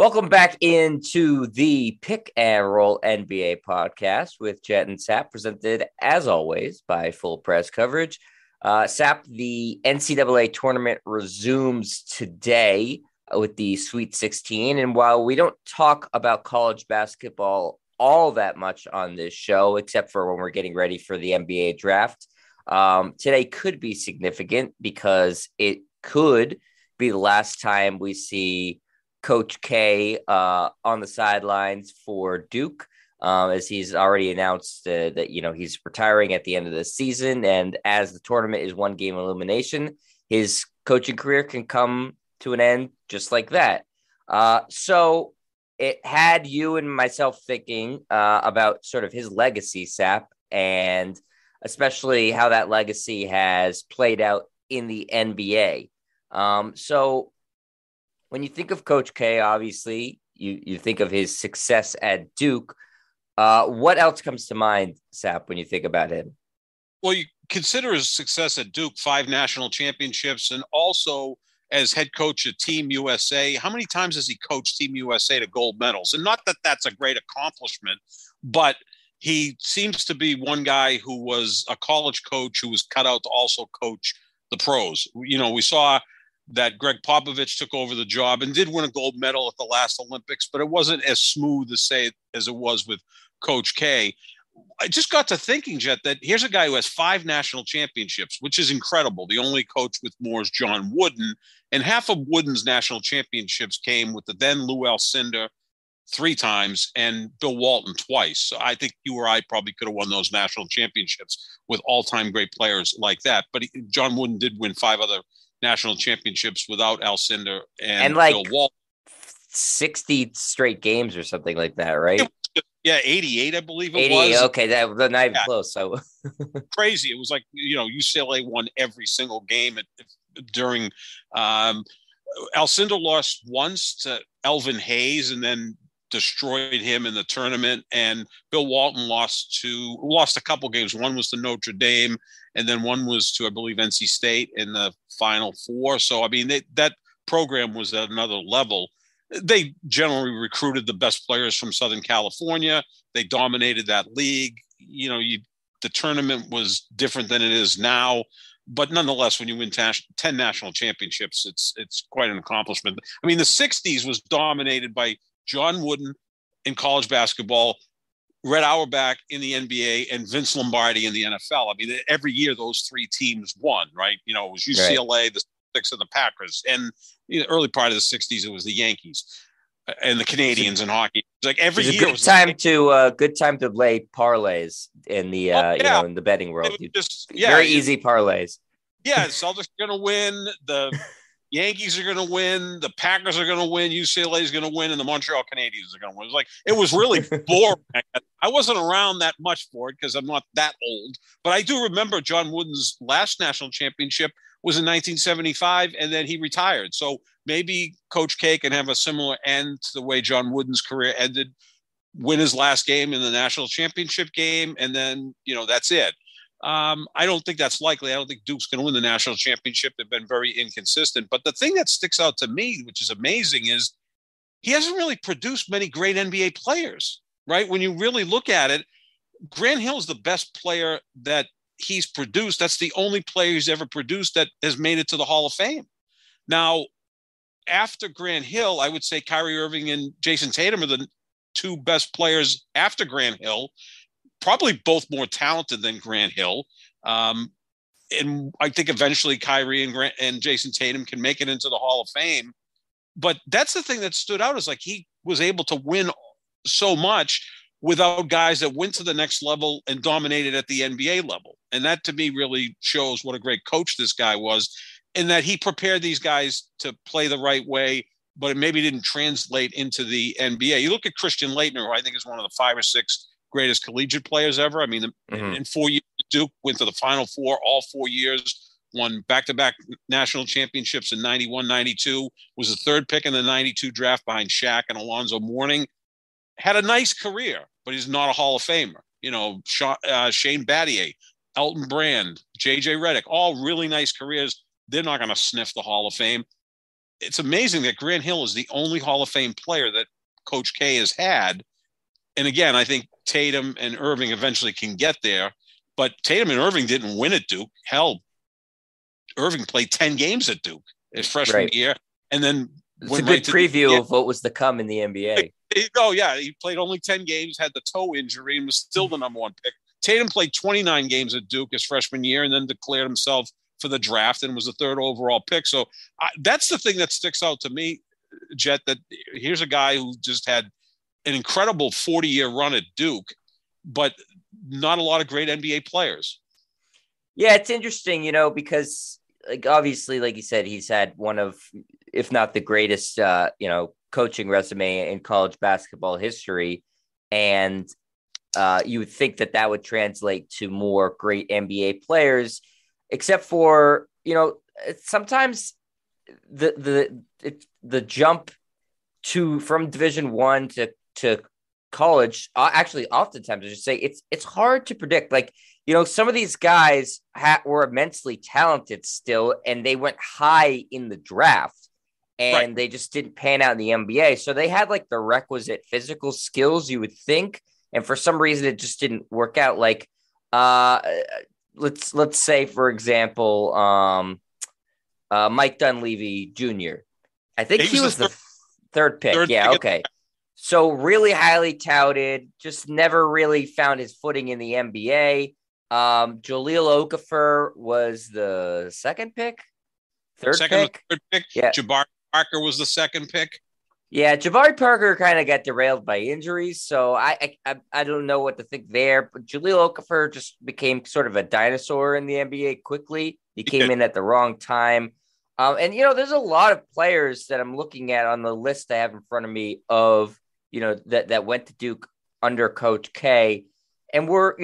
Welcome back into the Pick and Roll NBA podcast with Jet and Sap, presented as always by Full Press Coverage. Sap, the NCAA tournament resumes today with the Sweet 16. And while we don't talk about college basketball all that much on this show, except for when we're getting ready for the NBA draft, today could be significant because it could be the last time we see Coach K on the sidelines for Duke, as he's already announced that he's retiring at the end of the season. And as the tournament is one game elimination, his coaching career can come to an end just like that. So it had you and myself thinking about sort of his legacy, Sap, and especially how that legacy has played out in the NBA. So when you think of Coach K, obviously, you think of his success at Duke. What else comes to mind, Sap, when you think about him? Well, you consider his success at Duke, 5 national championships, and also as head coach of Team USA. How many times has he coached Team USA to gold medals? And not that that's a great accomplishment, but he seems to be one guy who was a college coach who was cut out to also coach the pros. We saw that Greg Popovich took over the job and did win a gold medal at the last Olympics, but it wasn't as smooth as it was with Coach K. I just got to thinking, Jet, that here's a guy who has 5 national championships, which is incredible. The only coach with more is John Wooden, and half of Wooden's national championships came with the then Lou Alcindor 3 times and Bill Walton twice. So I think you or I probably could have won those national championships with all-time great players like that. But John Wooden did win 5 other national championships without Alcindor and Bill Walton. 60 straight games or something like that, right? 88, I believe it 88, was. Okay, that was not even close. So crazy. It was like, UCLA won every single game during Alcindor lost once to Elvin Hayes and then destroyed him in the tournament. And Bill Walton lost a couple games. One was to Notre Dame, and then one was to, I believe, NC State in the Final Four. So, I mean, that program was at another level. They generally recruited the best players from Southern California. They dominated that league. The tournament was different than it is now. But nonetheless, when you win 10 national championships, it's quite an accomplishment. I mean, the 60s was dominated by John Wooden in college basketball, Red Auerbach in the NBA, and Vince Lombardi in the NFL. I mean, every year those 3 teams won, right? It was UCLA, the Celtics, and the Packers. And the early part of the 60s, it was the Yankees and the Canadians in hockey. It's like every year. Good time to lay parlays in the in the betting world. Very easy parlays. Yeah, the Celtics are going to win. The Yankees are going to win. The Packers are going to win. UCLA is going to win, and the Montreal Canadiens are going to win. It was really boring. I wasn't around that much for it because I'm not that old, but I do remember John Wooden's last national championship was in 1975, and then he retired. So maybe Coach K can have a similar end to the way John Wooden's career ended, win his last game in the national championship game, and then, that's it. I don't think that's likely. I don't think Duke's going to win the national championship. They've been very inconsistent. But the thing that sticks out to me, which is amazing, is he hasn't really produced many great NBA players, right? When you really look at it, Grant Hill is the best player that he's produced. That's the only player he's ever produced that has made it to the Hall of Fame. Now, after Grant Hill, I would say Kyrie Irving and Jason Tatum are the 2 best players after Grant Hill, probably both more talented than Grant Hill. And I think eventually Kyrie and Jason Tatum can make it into the Hall of Fame. But that's the thing that stood out, is like he was able to win so much without guys that went to the next level and dominated at the NBA level. And that to me really shows what a great coach this guy was, in that he prepared these guys to play the right way, but it maybe didn't translate into the NBA. You look at Christian Laettner, who I think is one of the 5 or 6 greatest collegiate players ever. I mean, in 4 years, Duke went to the Final Four all 4 years, won back-to-back national championships in 91, 92, was the 3rd pick in the 92 draft behind Shaq and Alonzo Mourning. Had a nice career, but he's not a Hall of Famer. Shane Battier, Elton Brand, J.J. Reddick, all really nice careers. They're not going to sniff the Hall of Fame. it's amazing that Grant Hill is the only Hall of Fame player that Coach K has had. And again, I think Tatum and Irving eventually can get there, but Tatum and Irving didn't win at Duke. Hell, Irving played 10 games at Duke his freshman year, and then it's a good preview of what was to come in the NBA. There you go. Yeah, he played only 10 games, had the toe injury, and was still the number one pick. Tatum played 29 games at Duke his freshman year, and then declared himself for the draft and was the third overall pick. So that's the thing that sticks out to me, Jet, that here's a guy who just had an incredible 40-year run at Duke, but not a lot of great NBA players. Yeah, it's interesting, because like obviously, like you said, he's had one of, if not the greatest, coaching resume in college basketball history. And you would think that would translate to more great NBA players, except for, sometimes the jump from Division I to college, actually, oftentimes I should say it's hard to predict. Like, some of these guys were immensely talented still, and they went high in the draft, and they just didn't pan out in the NBA. So they had like the requisite physical skills, you would think, and for some reason it just didn't work out. Like, let's say, for example, Mike Dunleavy Jr. I think he was the third pick. Okay. So really highly touted, just never really found his footing in the NBA. Jahlil Okafor was the third pick. Yeah. Jabari Parker was the second pick. Yeah, Jabari Parker kind of got derailed by injuries, so I don't know what to think there. But Jahlil Okafor just became sort of a dinosaur in the NBA quickly. He came in at the wrong time. And, there's a lot of players that I'm looking at on the list I have in front of me of, that went to Duke under Coach K and were,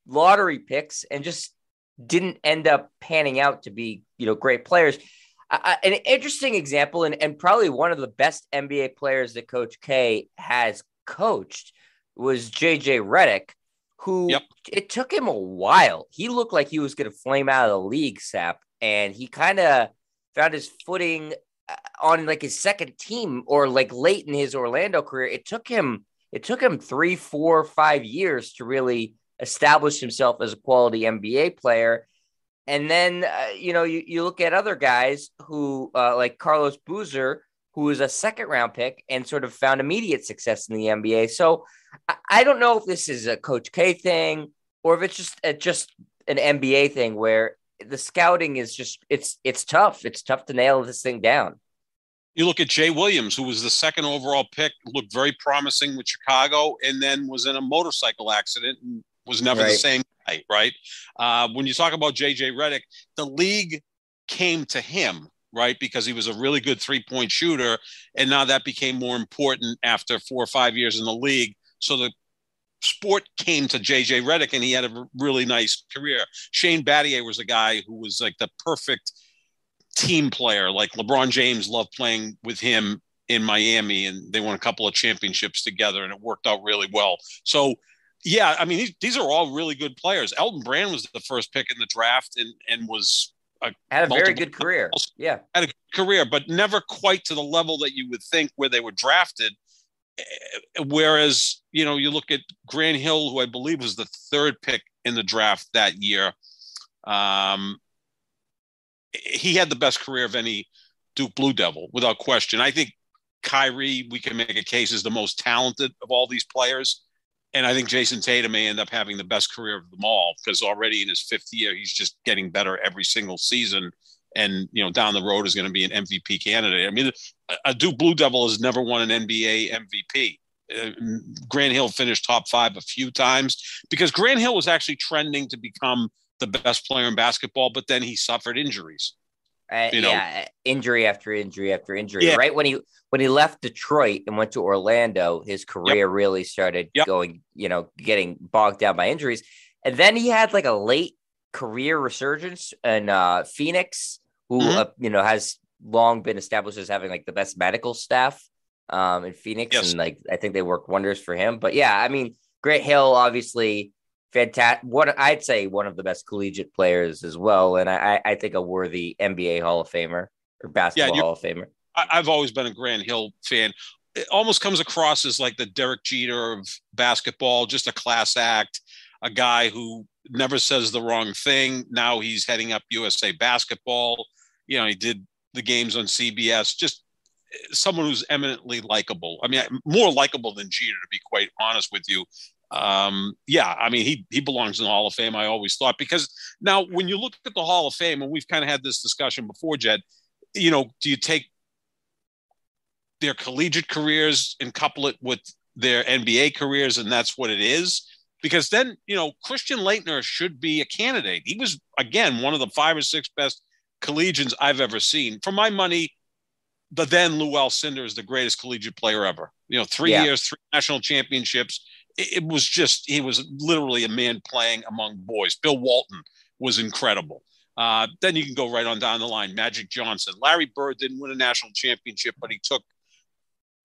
lottery picks and just didn't end up panning out to be, great players. An interesting example and probably one of the best NBA players that Coach K has coached was JJ Reddick, who it took him a while. He looked like he was going to flame out of the league, Sap, and he kind of found his footing on like his second team or like late in his Orlando career. It took him 3, 4, 5 years to really establish himself as a quality NBA player. And then, you look at other guys who like Carlos Boozer, who was a second round pick and sort of found immediate success in the NBA. So I don't know if this is a Coach K thing or if it's just an NBA thing where the scouting is just, it's tough. It's tough to nail this thing down. You look at Jay Williams, who was the second overall pick, looked very promising with Chicago, and then was in a motorcycle accident and was never the same guy, right? When you talk about JJ Redick, the league came to him, right? Because he was a really good three-point shooter, and now that became more important after 4 or 5 years in the league. So the sport came to JJ Redick, and he had a really nice career. Shane Battier was a guy who was like the perfect team player. Like LeBron James loved playing with him in Miami, and they won a couple of championships together, and it worked out really well. So, yeah, I mean, these are all really good players. Elton Brand was the first pick in the draft and was had a very good career. Yeah. Had a good career, but never quite to the level that you would think where they were drafted. Whereas, you look at Grant Hill, who I believe was the third pick in the draft that year. He had the best career of any Duke Blue Devil, without question. I think Kyrie, we can make a case, is the most talented of all these players. And I think Jason Tatum may end up having the best career of them all because already in his fifth year, he's just getting better every single season. And, down the road is going to be an MVP candidate. I mean, a Duke Blue Devil has never won an NBA MVP. Grant Hill finished top 5 a few times because Grant Hill was actually trending to become the best player in basketball, but then he suffered injuries. Injury after injury after injury. Yeah. Right when he left Detroit and went to Orlando, his career really started going, getting bogged down by injuries. And then he had like a late career resurgence in Phoenix, who has long been established as having like the best medical staff in Phoenix, and like I think they work wonders for him. But yeah, I mean, Grant Hill obviously fantastic. What I'd say one of the best collegiate players as well, and I think a worthy NBA Hall of Famer or basketball Hall of Famer. I've always been a Grant Hill fan. It almost comes across as like the Derek Jeter of basketball, just a class act, a guy who never says the wrong thing. Now he's heading up USA Basketball. He did the games on CBS. Just someone who's eminently likable. I mean, more likable than Jeter, to be quite honest with you. He belongs in the Hall of Fame, I always thought, because now when you look at the Hall of Fame, and we've kind of had this discussion before, Jed, do you take their collegiate careers and couple it with their NBA careers, and that's what it is? Because then, Christian Laettner should be a candidate. He was, again, one of the 5 or 6 best collegians I've ever seen. For my money, the then Lou Alcindor is the greatest collegiate player ever. 3 years, 3 national championships. It was just, he was literally a man playing among boys. Bill Walton was incredible. Then you can go right on down the line. Magic Johnson. Larry Bird didn't win a national championship, but he took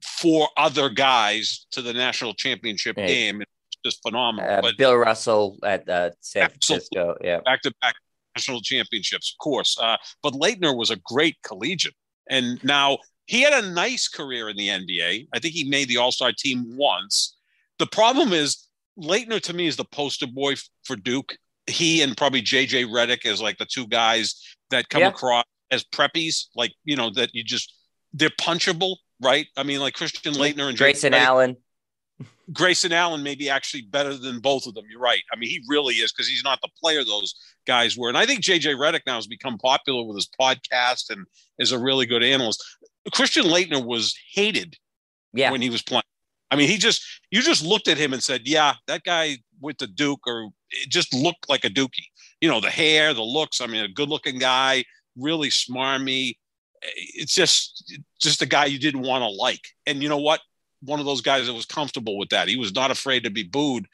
4 other guys to the national championship game. It's just phenomenal. But Bill Russell at San Francisco. Yeah. Back-to-back national championships, of course. But Laettner was a great collegiate. And now he had a nice career in the NBA. I think he made the All-Star team once. The problem is Laettner, to me, is the poster boy for Duke. He and probably J.J. Reddick as like the 2 guys that come across as preppies, like, that they're punchable, right? I mean, like Christian Laettner and Grayson Allen. Grayson Allen may be actually better than both of them. You're right. I mean, he really is, because he's not the player those guys were. And I think J.J. Reddick now has become popular with his podcast and is a really good analyst. Christian Laettner was hated when he was playing. I mean, you just looked at him and said, yeah, that guy went to Duke, or it just looked like a Dookie. The hair, the looks. I mean, a good-looking guy, really smarmy. It's just a guy you didn't want to like. And you know what? One of those guys that was comfortable with that. He was not afraid to be booed.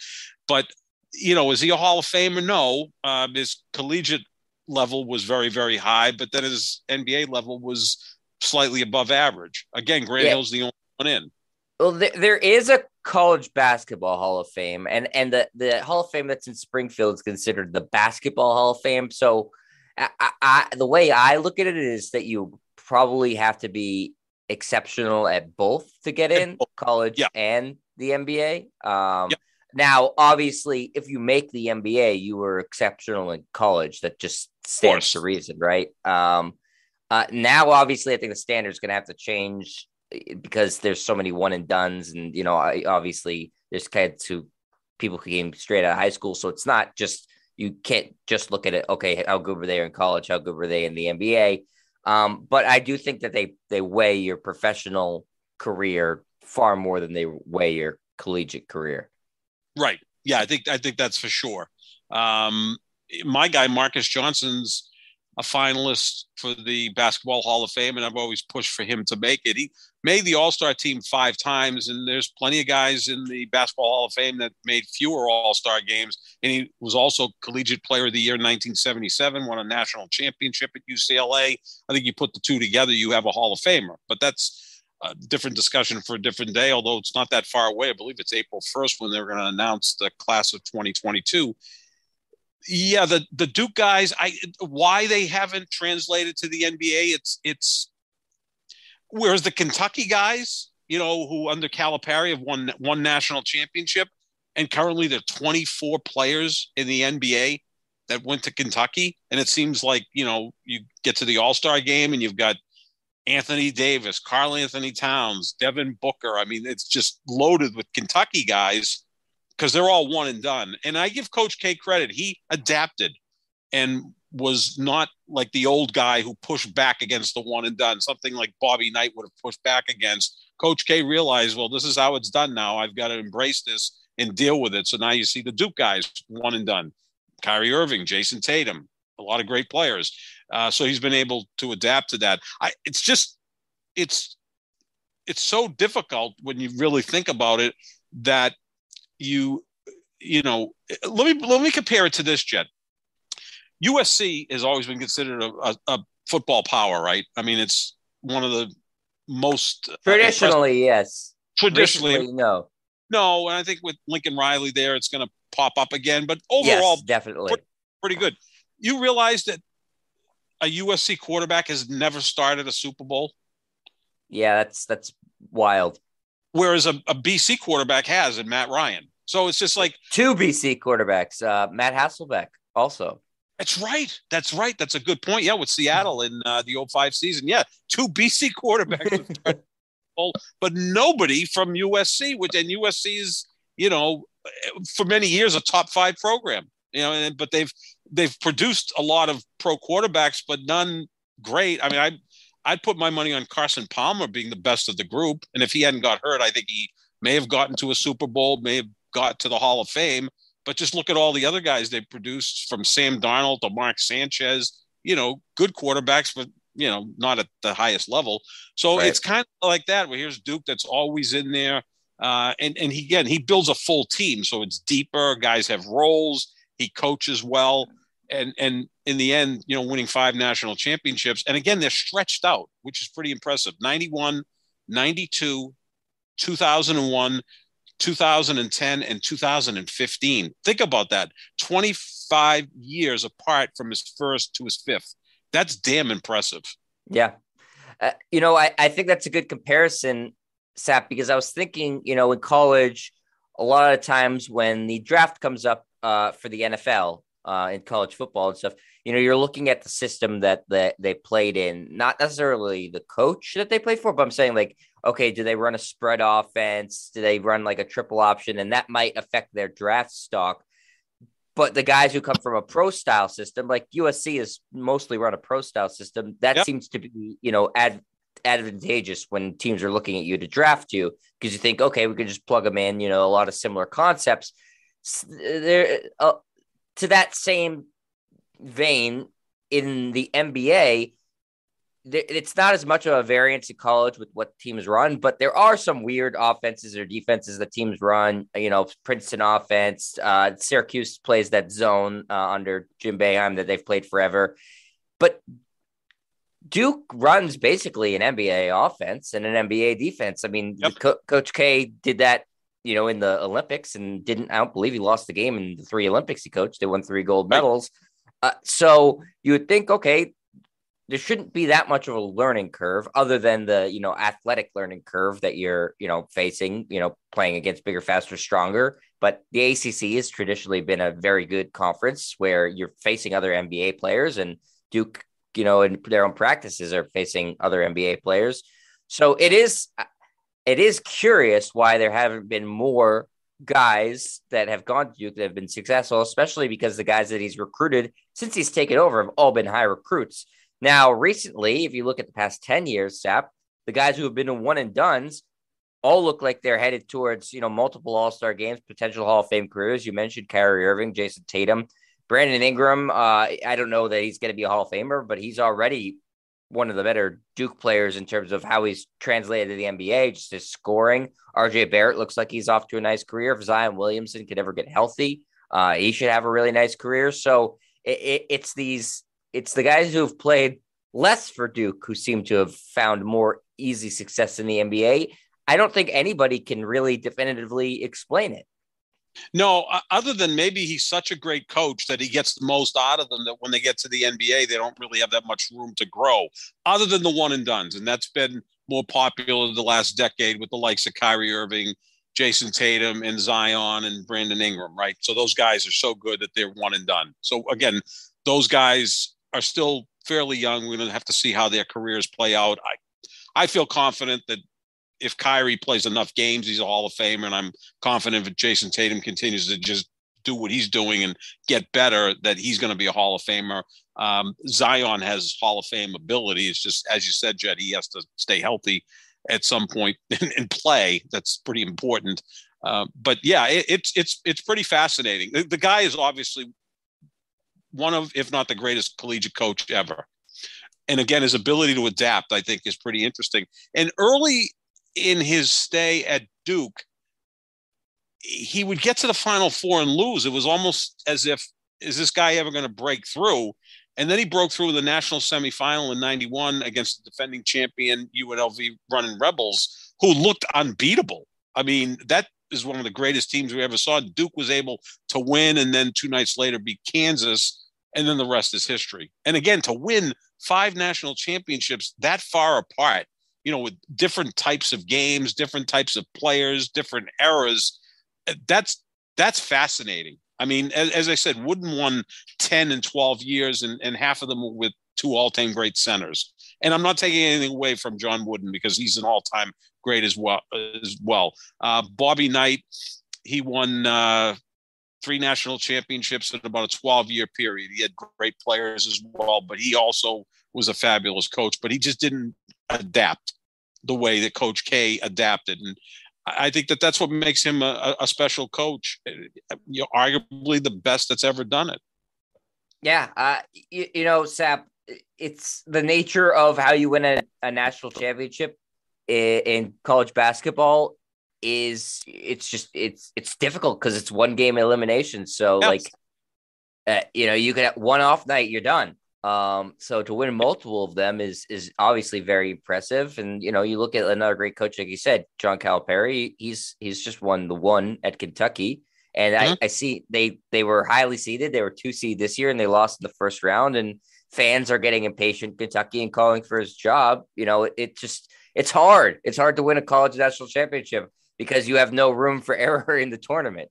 But, is he a Hall of Famer? No. His collegiate level was very, very high, but then his NBA level was slightly above average. Again, Grant Hill's the only one in. Well, there is a college basketball Hall of Fame, and the Hall of Fame that's in Springfield is considered the Basketball Hall of Fame. So the way I look at it is that you probably have to be exceptional at both to get in, college and the NBA. Now, obviously, if you make the NBA, you were exceptional in college. That just stands to reason, right? Now, obviously, I think the standard is going to have to change, because there's so many one and dones, and obviously there's kids who people who came straight out of high school, so it's not just, you can't just look at it, okay, how good were they in college, how good were they in the NBA? But I do think that they weigh your professional career far more than they weigh your collegiate career. Right. Yeah, I think that's for sure. My guy Marcus Johnson's a finalist for the Basketball Hall of Fame, and I've always pushed for him to make it. He made the All-Star team 5 times, and there's plenty of guys in the Basketball Hall of Fame that made fewer All-Star games. And he was also Collegiate Player of the Year in 1977, won a national championship at UCLA. I think you put the 2 together, you have a Hall of Famer. But that's a different discussion for a different day, although it's not that far away. I believe it's April 1st when they're going to announce the class of 2022. Yeah, the Duke guys, why they haven't translated to the NBA, it's whereas the Kentucky guys, who under Calipari have won one national championship, and currently there are 24 players in the NBA that went to Kentucky, and it seems like, you get to the All-Star game and you've got Anthony Davis, Karl Anthony Towns, Devin Booker. I mean, it's just loaded with Kentucky guys, because they're all one and done. And I give Coach K credit. He adapted and was not like the old guy who pushed back against the one and done, something like Bobby Knight would have pushed back against. Coach K realized, well, this is how it's done now. I've got to embrace this and deal with it. So now you see the Duke guys one and done. Kyrie Irving, Jason Tatum, a lot of great players. So he's been able to adapt to that. It's so difficult when you really think about it that let me compare it to this, Jet. USC has always been considered a football power, right? I mean, it's one of the most traditionally, yes. Traditionally, no. And I think with Lincoln Riley there, it's going to pop up again. But overall, yes, definitely pretty good. You realize that a USC quarterback has never started a Super Bowl? Yeah, that's wild. Whereas a BC quarterback has in Matt Ryan. So it's just like Two BC quarterbacks, Matt Hasselbeck also. that's right. That's right. That's a good point. Yeah, with Seattle in the '05 season. Yeah, two BC quarterbacks, but nobody from USC, and USC is, for many years a top 5 program. But they've produced a lot of pro quarterbacks, but none great. I mean, I'd put my money on Carson Palmer being the best of the group, and if he hadn't got hurt, I think he may have gotten to a Super Bowl, may have got to the Hall of Fame. But just look at all the other guys they produced, from Sam Darnold to Mark Sanchez, good quarterbacks, but, not at the highest level. So Right. it's kind of like that, where here's Duke that's always in there. And he builds a full team. So it's deeper. Guys have roles. He coaches well. And in the end, winning 5 national championships. And again, they're stretched out, which is pretty impressive. 91, 92, 2001, 2010, and 2015. Think about that. 25 years apart from his first to his fifth. That's damn impressive. Yeah. I think that's a good comparison, Sap, because I was thinking, in college, a lot of times when the draft comes up for the NFL in college football and stuff, you're looking at the system that they played in, not necessarily the coach that they played for, but I'm saying, like, okay, do they run a spread offense? Do they run like a triple option? And that might affect their draft stock. But the guys who come from a pro style system, like USC is mostly run a pro style system, that seems to be, advantageous when teams are looking at you to draft you, because you think, okay, we can just plug them in, a lot of similar concepts. There, to that same vein, in the NBA, it's not as much of a variance in college with what teams run, but there are some weird offenses or defenses that teams run. Princeton offense, Syracuse plays that zone under Jim Boeheim that they've played forever. But Duke runs basically an NBA offense and an NBA defense. I mean, Coach K did that, in the Olympics, and I don't believe he lost the game in the 3 Olympics he coached. They won 3 gold medals. So you would think, okay, there shouldn't be that much of a learning curve, other than the, athletic learning curve that you're, facing, playing against bigger, faster, stronger. But the ACC has traditionally been a very good conference where you're facing other NBA players, and Duke, in their own practices are facing other NBA players. So it is curious why there haven't been more guys that have gone to Duke that have been successful, especially because the guys that he's recruited since he's taken over have all been high recruits. Now, recently, if you look at the past 10 years, Sap, the guys who have been in one and dones all look like they're headed towards, multiple all-star games, potential Hall of Fame careers. You mentioned Kyrie Irving, Jason Tatum, Brandon Ingram. I don't know that he's going to be a Hall of Famer, but he's already one of the better Duke players in terms of how he's translated to the NBA, just his scoring. RJ Barrett looks like he's off to a nice career. If Zion Williamson could ever get healthy, he should have a really nice career. So it's the guys who have played less for Duke who seem to have found more easy success in the NBA. I don't think anybody can really definitively explain it. No, other than maybe he's such a great coach that he gets the most out of them, that when they get to the NBA, they don't really have that much room to grow, other than the one and dones. And that's been more popular the last decade with the likes of Kyrie Irving, Jason Tatum, and Zion and Brandon Ingram, right? So those guys are so good that they're one and done. So again, those guys are still fairly young. We're going to have to see how their careers play out. I feel confident that if Kyrie plays enough games, he's a Hall of Famer, and I'm confident if Jason Tatum continues to just do what he's doing and get better, that he's going to be a Hall of Famer. Zion has Hall of Fame ability. It's just, as you said, Jed, he has to stay healthy at some point and play. That's pretty important. But yeah, it's pretty fascinating. The guy is obviously one of, if not the greatest collegiate coach ever. And again, his ability to adapt, I think, is pretty interesting. And early in his stay at Duke, he would get to the Final Four and lose. It was almost as if, is this guy ever going to break through? And then he broke through in the national semifinal in 91 against the defending champion UNLV running Rebels, who looked unbeatable. I mean, that is one of the greatest teams we ever saw. Duke was able to win, and then 2 nights later beat Kansas, and then the rest is history. And again, to win 5 national championships that far apart, with different types of games, different types of players, different eras. That's fascinating. I mean, as I said, Wooden won 10 and 12 years, and half of them were with two all-time great centers. And I'm not taking anything away from John Wooden because he's an all-time great as well. Bobby Knight, he won 3 national championships in about a 12-year period. He had great players as well, but he also was a fabulous coach. But he just didn't adapt the way that Coach K adapted. And I think that's what makes him a special coach. Arguably the best that's ever done it. Yeah. Sap, it's the nature of how you win a national championship in college basketball it's difficult because it's one game elimination. So yes. You could have one off night, you're done. So to win multiple of them is obviously very impressive. And, you look at another great coach, like you said, John Calipari, he's just won the one at Kentucky. And mm-hmm. I see they were highly seeded. They were 2 seed this year and they lost in the first round, and fans are getting impatient Kentucky and calling for his job. It's hard. It's hard to win a college national championship because you have no room for error in the tournament.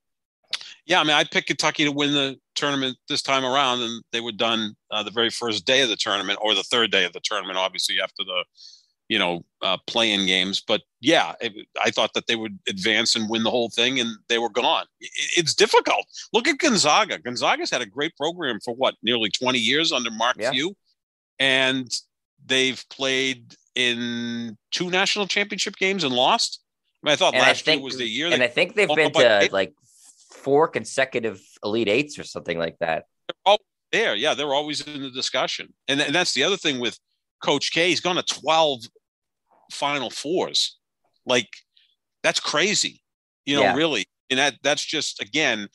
Yeah, I mean, I picked Kentucky to win the tournament this time around, and they were done the very first day of the tournament, or the third day of the tournament, obviously after the play-in games. But yeah, I thought that they would advance and win the whole thing, and they were gone. It's difficult. Look at Gonzaga. Gonzaga's had a great program for nearly 20 years under Mark Few, and they've played in 2 national championship games and lost. I mean, I thought last year was the year. And I think they've been to 4 consecutive Elite Eights or something like that. They're always there. Yeah, they're always in the discussion. And that's the other thing with Coach K. He's gone to 12 Final Fours. That's crazy, really. And that's just, again,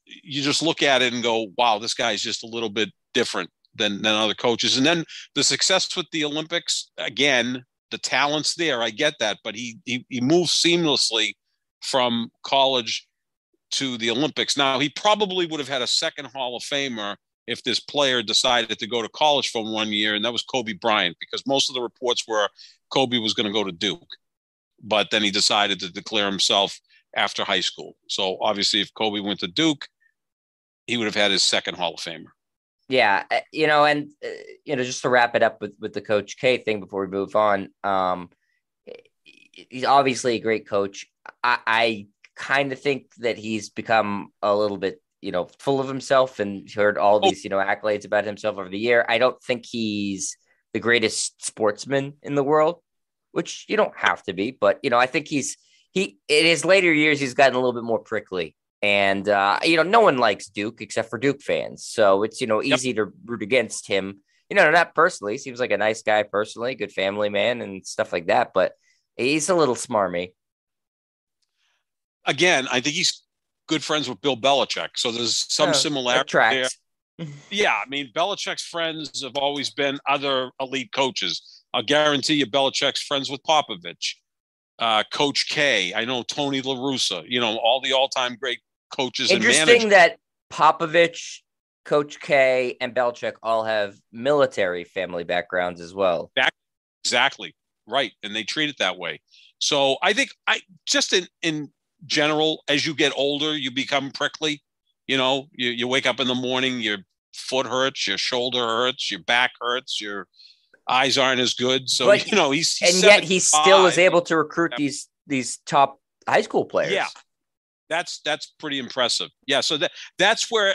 you just look at it and go, wow, this guy's just a little bit different than other coaches. And then the success with the Olympics, again, the talent's there. I get that. But he moves seamlessly from college to the Olympics. Now, he probably would have had a second Hall of Famer if this player decided to go to college for 1 year, and that was Kobe Bryant, because most of the reports were Kobe was going to go to Duke, but then he decided to declare himself after high school. So obviously if Kobe went to Duke, he would have had his second Hall of Famer. Yeah. Just to wrap it up with the Coach K thing before we move on. He's obviously a great coach. I kind of think that he's become a little bit, full of himself and heard all these, accolades about himself over the year. I don't think he's the greatest sportsman in the world, which you don't have to be, but, I think he in his later years, he's gotten a little bit more prickly, and, no one likes Duke except for Duke fans. So it's, easy to root against him, not personally. Seems like a nice guy personally, good family man and stuff like that, but he's a little smarmy. Again, I think he's good friends with Bill Belichick. So there's some similarity there. Yeah, I mean, Belichick's friends have always been other elite coaches. I'll guarantee you Belichick's friends with Popovich, Coach K. I know Tony La Russa, all the all-time great coaches. Interesting that Popovich, Coach K, and Belichick all have military family backgrounds as well. Exactly. Right. And they treat it that way. So I think in general, as you get older, you become prickly. You wake up in the morning, your foot hurts, your shoulder hurts, your back hurts, your eyes aren't as good. So, but, he's yet he still is able to recruit these top high school players. Yeah, that's pretty impressive. Yeah, so that's where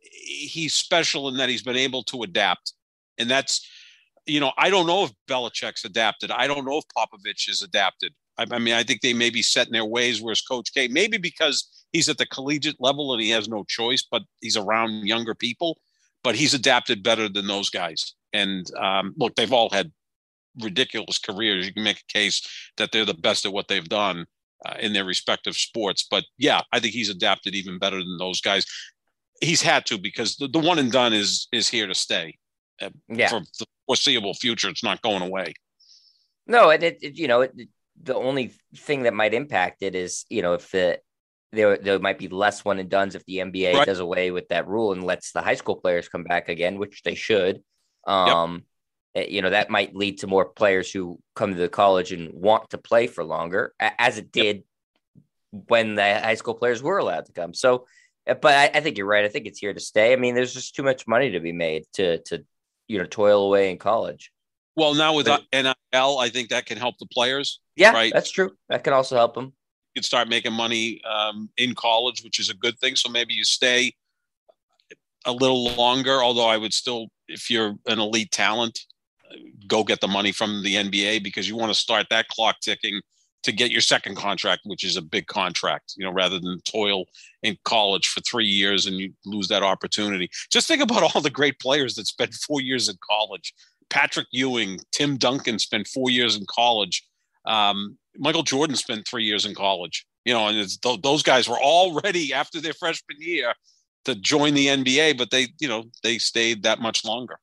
he's special in that he's been able to adapt. And that's, I don't know if Belichick's adapted. I don't know if Popovich is adapted. I mean, I think they may be set in their ways, whereas Coach K, maybe because he's at the collegiate level and he has no choice, but he's around younger people, but he's adapted better than those guys. And look, they've all had ridiculous careers. You can make a case that they're the best at what they've done in their respective sports. But yeah, I think he's adapted even better than those guys. He's had to, because the one and done is here to stay for the foreseeable future. It's not going away. No, and the only thing that might impact it is, if there might be less one and dones if the NBA does away with that rule and lets the high school players come back again, which they should. that might lead to more players who come to the college and want to play for longer, as it did when the high school players were allowed to come. So, but I think you're right. I think it's here to stay. I mean, there's just too much money to be made to toil away in college. Well, now with NIL, I think that can help the players. Yeah, right? That's true. That can also help them. You can start making money in college, which is a good thing. So maybe you stay a little longer, although I would still, if you're an elite talent, go get the money from the NBA, because you want to start that clock ticking to get your second contract, which is a big contract, rather than toil in college for 3 years and you lose that opportunity. Just think about all the great players that spent 4 years in college. Patrick Ewing, Tim Duncan spent 4 years in college. Michael Jordan spent 3 years in college, and those guys were all ready after their freshman year to join the NBA, but they stayed that much longer.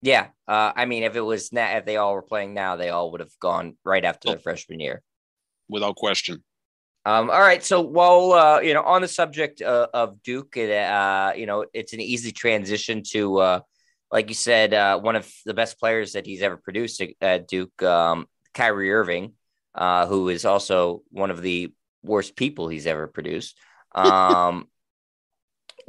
Yeah. I mean, if they all were playing now, they all would have gone right after their freshman year. Without question. All right. So while, on the subject of Duke, it's an easy transition to, like you said, one of the best players that he's ever produced at Duke, Kyrie Irving, who is also one of the worst people he's ever produced.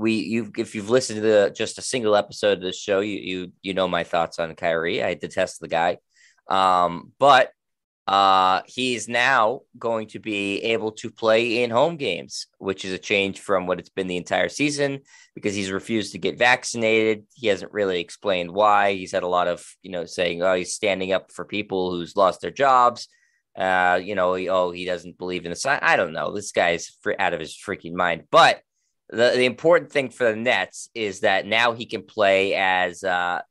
If you've listened to just a single episode of this show, you know my thoughts on Kyrie. I detest the guy. But he's now going to be able to play in home games, which is a change from what it's been the entire season, because he's refused to get vaccinated. He hasn't really explained why. He's had a lot of, saying, he's standing up for people who's lost their jobs. He doesn't believe in the sign. I don't know. This guy's out of his freaking mind. But the important thing for the Nets is that now he can play as the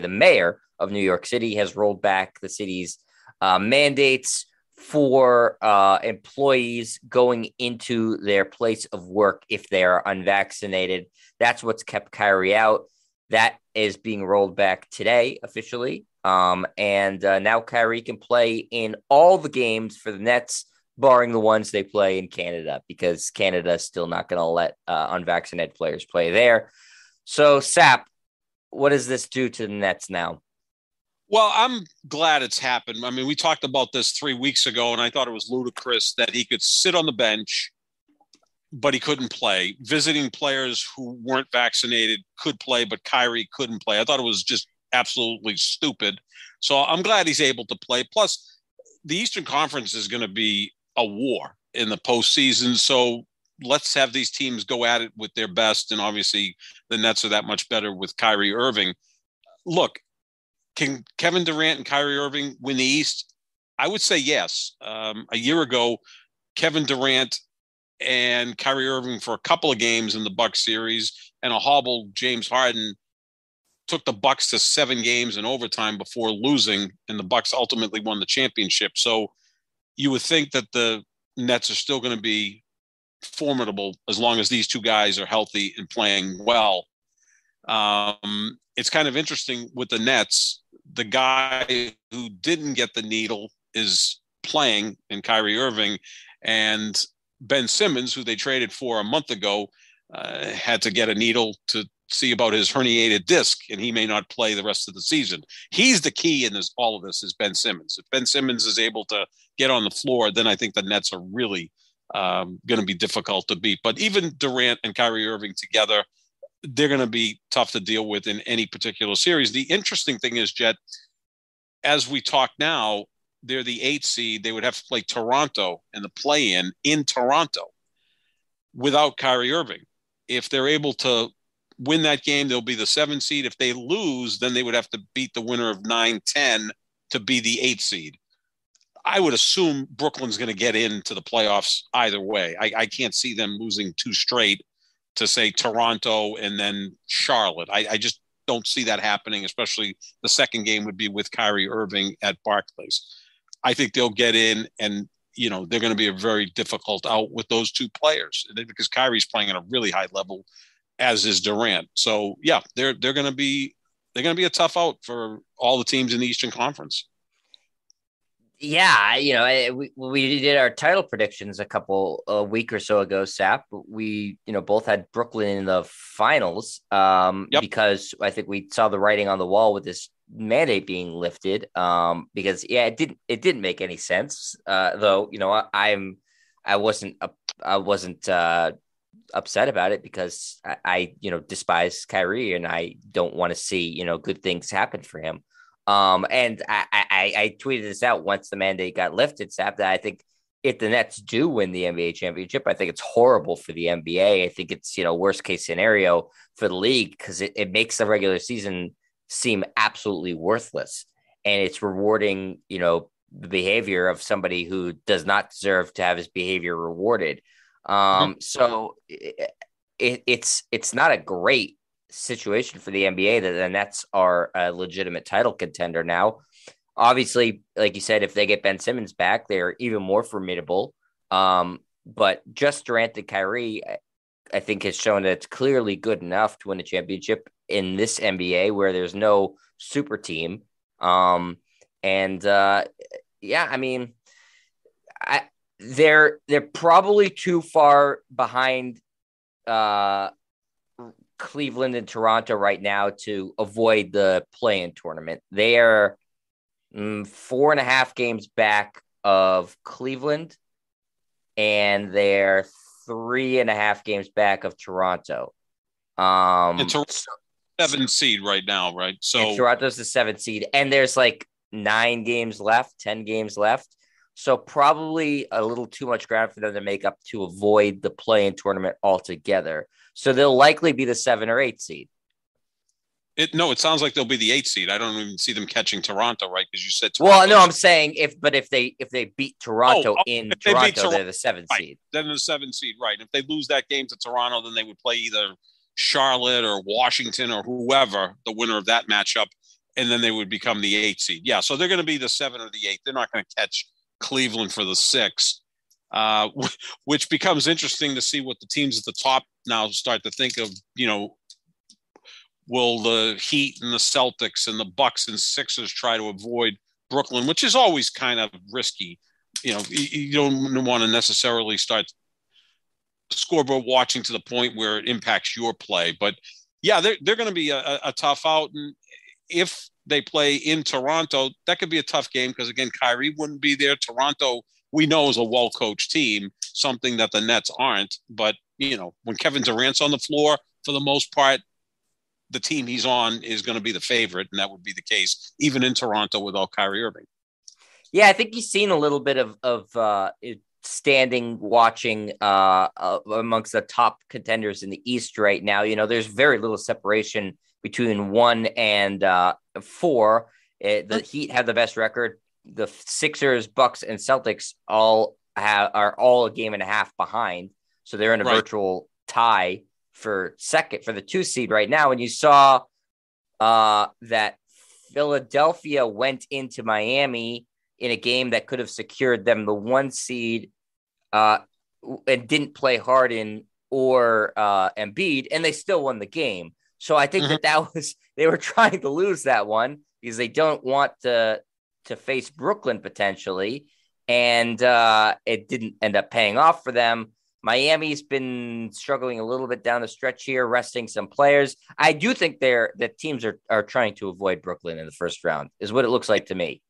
mayor of New York City has rolled back the city's mandates for employees going into their place of work if they are unvaccinated. That's what's kept Kyrie out. That is being rolled back today officially. And now Kyrie can play in all the games for the Nets, barring the ones they play in Canada, because Canada is still not going to let unvaccinated players play there. So, Sap, what does this do to the Nets now? Well, I'm glad it's happened. I mean, we talked about this 3 weeks ago, and I thought it was ludicrous that he could sit on the bench, but he couldn't play. Visiting players who weren't vaccinated could play, but Kyrie couldn't play. I thought it was just absolutely stupid. So I'm glad he's able to play. Plus, the Eastern Conference is going to be a war in the postseason. So let's have these teams go at it with their best. And obviously, the Nets are that much better with Kyrie Irving. Look, can Kevin Durant and Kyrie Irving win the East? I would say yes. A year ago, Kevin Durant and Kyrie Irving for a couple of games in the Bucks series, and a hobbled James Harden took the Bucks to 7 games in overtime before losing, and the Bucks ultimately won the championship. So you would think that the Nets are still going to be formidable as long as these two guys are healthy and playing well. It's kind of interesting with the Nets. The guy who didn't get the needle is playing in Kyrie Irving, and Ben Simmons, who they traded for a month ago, had to get a needle to see about his herniated disc, and he may not play the rest of the season. He's the key in all of this is Ben Simmons. If Ben Simmons is able to get on the floor, then I think the Nets are really going to be difficult to beat. But even Durant and Kyrie Irving together, they're going to be tough to deal with in any particular series. The interesting thing is, Jet, as we talk now, they're the 8th seed. They would have to play Toronto in the play-in Toronto without Kyrie Irving. If they're able to win that game, they'll be the 7th seed. If they lose, then they would have to beat the winner of 9-10 to be the 8th seed. I would assume Brooklyn's going to get into the playoffs either way. I can't see them losing 2 straight to, say, Toronto and then Charlotte. I just don't see that happening, especially the second game would be with Kyrie Irving at Barclays. I think they'll get in, and they're going to be a very difficult out with those 2 players because Kyrie's playing at a really high level, as is Durant. So yeah, they're going to be a tough out for all the teams in the Eastern Conference. Yeah, we did our title predictions a week or so ago, Sap. We, both had Brooklyn in the finals, Yep. because I think we saw the writing on the wall with this mandate being lifted. Because it didn't make any sense. Though, I wasn't upset about it because I despise Kyrie and I don't want to see, good things happen for him. And I tweeted this out once the mandate got lifted, Sap, that I think if the Nets do win the NBA championship, I think it's horrible for the NBA. I think it's, worst case scenario for the league because it makes the regular season seem absolutely worthless. And it's rewarding, the behavior of somebody who does not deserve to have his behavior rewarded. So it's not a great situation for the NBA that the Nets are a legitimate title contender now. Obviously, like you said, if they get Ben Simmons back, they're even more formidable. But just Durant and Kyrie, I think, has shown that it's clearly good enough to win a championship in this NBA where there's no super team. Yeah, I mean, they're probably too far behind Cleveland and Toronto right now to avoid the play-in tournament. They are 4.5 games back of Cleveland, and they're 3.5 games back of Toronto. It's a 7 seed right now, right? So Toronto's the 7th seed, and there's like 10 games left. So probably a little too much ground for them to make up to avoid the play-in tournament altogether. So they'll likely be the 7 or 8 seed. it sounds like they'll be the 8 seed. I don't even see them catching Toronto, right? Because you said Well, no, I'm saying if they beat Toronto in Toronto, they're the 7th right, seed. then the 7th seed, right? If they lose that game to Toronto, then they would play either Charlotte or Washington or whoever, the winner of that matchup, and then they would become the 8th seed. Yeah, so they're going to be the 7 or the 8. They're not going to catch Cleveland for the 6, which becomes interesting to see what the teams at the top now start to think of. Will the Heat and the Celtics and the Bucks and Sixers try to avoid Brooklyn, which is always kind of risky. You don't want to necessarily start scoreboard watching to the point where it impacts your play. But yeah, they're going to be a tough out. And if they play in Toronto, that could be a tough game because, again, Kyrie wouldn't be there. Toronto, we know, is a well-coached team, something that the Nets aren't. But, when Kevin Durant's on the floor, for the most part, the team he's on is going to be the favorite, and that would be the case even in Toronto without Kyrie Irving. Yeah, I think you've seen a little bit of standing watching amongst the top contenders in the East right now. There's very little separation between 1 and 4. The Heat have the best record. The Sixers, Bucks, and Celtics are all a game and a half behind, so they're in a virtual tie for the 2 seed right now. And you saw that Philadelphia went into Miami in a game that could have secured them the 1 seed and didn't play Harden or Embiid, and they still won the game. So I think they were trying to lose that one because they don't want to face Brooklyn potentially, and it didn't end up paying off for them. Miami's been struggling a little bit down the stretch here, resting some players. I do think that teams are trying to avoid Brooklyn in the first round, is what it looks like to me.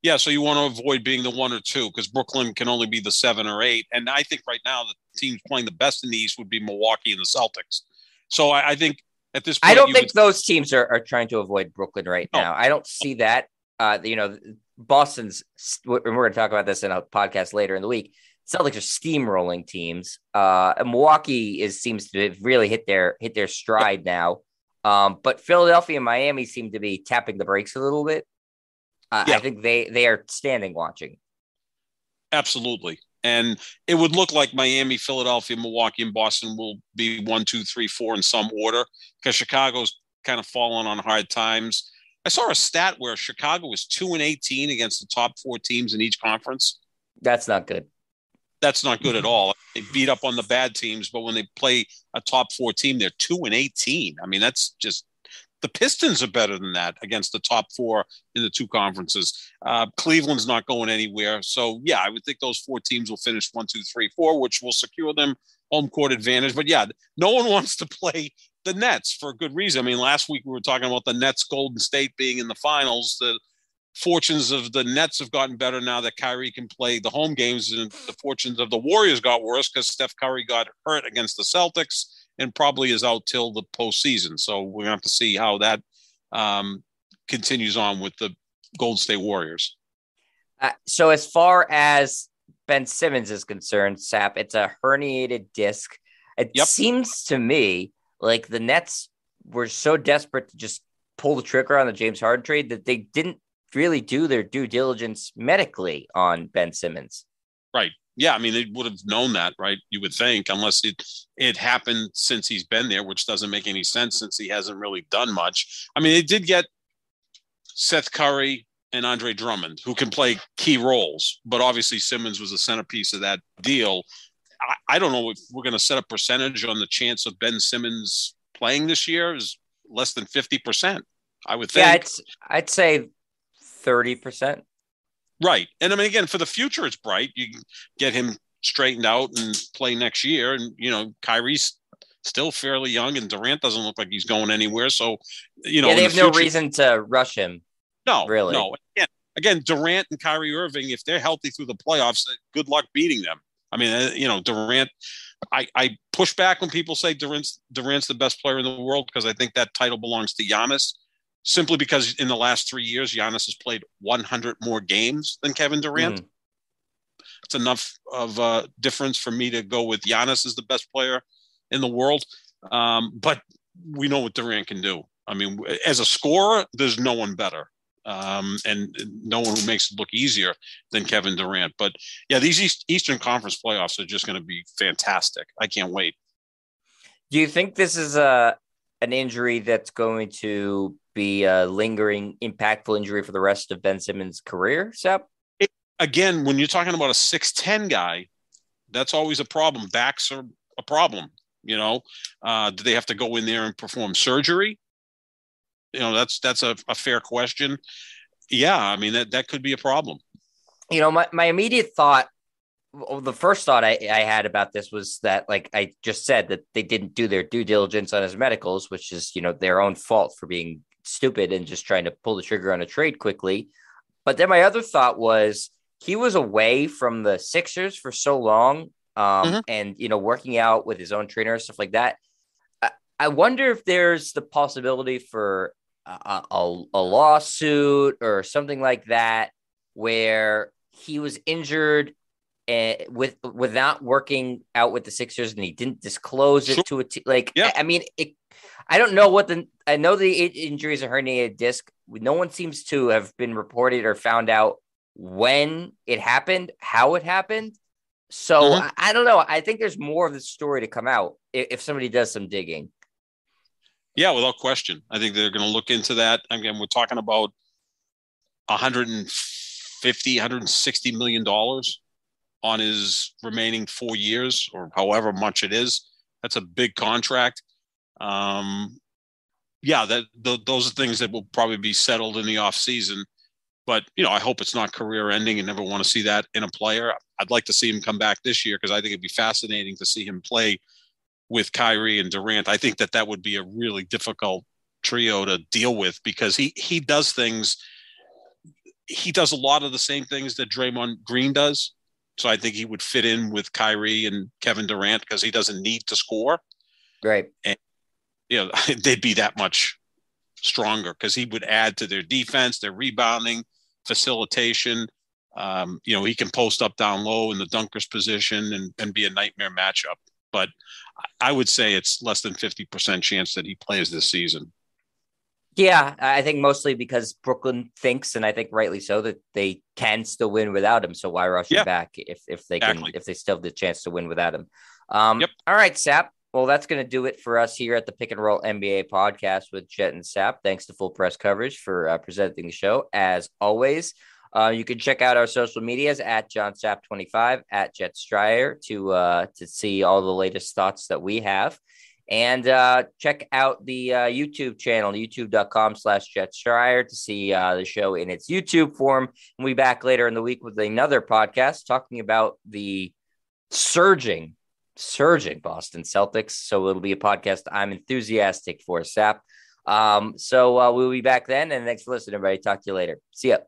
Yeah, so you want to avoid being the 1 or 2 because Brooklyn can only be the 7 or 8. And I think right now the teams playing the best in the East would be Milwaukee and the Celtics. So I think at this point, I don't think those teams are trying to avoid Brooklyn right now. I don't see that. Boston's, we're going to talk about this in a podcast later in the week. Celtics are steamrolling teams. Milwaukee seems to have really hit their stride now. But Philadelphia and Miami seem to be tapping the brakes a little bit. I think they are standing watching. Absolutely. And it would look like Miami, Philadelphia, Milwaukee, and Boston will be 1, 2, 3, 4 in some order because Chicago's kind of fallen on hard times. I saw a stat where Chicago was 2-18 against the top 4 teams in each conference. That's not good. That's not good at all. They beat up on the bad teams, but when they play a top 4 team, they're 2-18. I mean, that's just The Pistons are better than that against the top four in the two conferences. Cleveland's not going anywhere. So, yeah, I would think those four teams will finish 1, 2, 3, 4, which will secure them home court advantage. But, yeah, no one wants to play the Nets for a good reason. I mean, last week we were talking about the Nets Golden State being in the finals. The fortunes of the Nets have gotten better now that Kyrie can play the home games, and the fortunes of the Warriors got worse because Steph Curry got hurt against the Celtics and probably is out till the postseason. So we're going to have to see how that continues on with the Golden State Warriors. So as far as Ben Simmons is concerned, Sap, it's a herniated disc. It seems to me like the Nets were so desperate to just pull the trigger on the James Harden trade that they didn't really do their due diligence medically on Ben Simmons. Right. Yeah, I mean, they would have known that, right? You would think, unless it happened since he's been there, which doesn't make any sense since he hasn't really done much. I mean, they did get Seth Curry and Andre Drummond, who can play key roles, but obviously Simmons was a centerpiece of that deal. I don't know if we're going to set a percentage on the chance of Ben Simmons playing this year is less than 50%, I would think. Yeah, I'd say 30%. Right. And I mean, again, for the future, it's bright. You can get him straightened out and play next year. And, you know, Kyrie's still fairly young and Durant doesn't look like he's going anywhere. So, you know, they have no reason to rush him. No, really. No. Again, Durant and Kyrie Irving, if they're healthy through the playoffs, good luck beating them. I mean, you know, Durant, I push back when people say Durant's the best player in the world because I think that title belongs to Giannis. Simply because in the last 3 years, Giannis has played 100 more games than Kevin Durant. It's enough of a difference for me to go with Giannis as the best player in the world. But we know what Durant can do. I mean, as a scorer, there's no one better. And no one who makes it look easier than Kevin Durant. But, yeah, these Eastern Conference playoffs are just going to be fantastic. I can't wait. Do you think this is an injury that's going to be a lingering, impactful injury for the rest of Ben Simmons' career, Sep? Again, when you're talking about a 6'10" guy, that's always a problem. Backs are a problem, you know. Do they have to go in there and perform surgery? You know, that's a fair question. Yeah, I mean, that could be a problem. You know, my immediate thought, the first thought I had about this was that, like I just said, that they didn't do their due diligence on his medicals, which is, you know, their own fault for being stupid and just trying to pull the trigger on a trade quickly. But then my other thought was he was away from the Sixers for so long and, you know, working out with his own trainer and stuff like that. I wonder if there's the possibility for a lawsuit or something like that where he was injured without working out with the Sixers and he didn't disclose it to a team. Like, yeah. I mean, I don't know I know the injury is a herniated disc. No one seems to have been reported or found out when it happened, how it happened. So I don't know. I think there's more of the story to come out if somebody does some digging. Yeah, without question. I think they're going to look into that. Again, we're talking about $150, $160 million on his remaining 4 years or however much it is. That's a big contract. Yeah, those are things that will probably be settled in the off season. But, you know, I hope it's not career ending and never want to see that in a player. I'd like to see him come back this year because I think it'd be fascinating to see him play with Kyrie and Durant. I think that would be a really difficult trio to deal with because he does things. He does a lot of the same things that Draymond Green does. So I think he would fit in with Kyrie and Kevin Durant because he doesn't need to score. Right. And, you know, they'd be that much stronger because he would add to their defense, their rebounding, facilitation. You know, he can post up down low in the dunker's position and be a nightmare matchup. But I would say it's less than 50% chance that he plays this season. Yeah, I think mostly because Brooklyn thinks, and I think rightly so, that they can still win without him. So why rush him back if they can, if they still have the chance to win without him? All right, Sap. Well, that's going to do it for us here at the Pick and Roll NBA podcast with Jet and Sap. Thanks to Full Press Coverage for presenting the show. As always, you can check out our social medias at JohnSap25, at Jet Stryer to see all the latest thoughts that we have. And check out the YouTube channel, youtube.com/JetStryer, to see the show in its YouTube form. We'll be back later in the week with another podcast talking about the surging Boston Celtics. So it'll be a podcast I'm enthusiastic for, Sap. So we'll be back then. And thanks for listening, everybody. Talk to you later. See ya.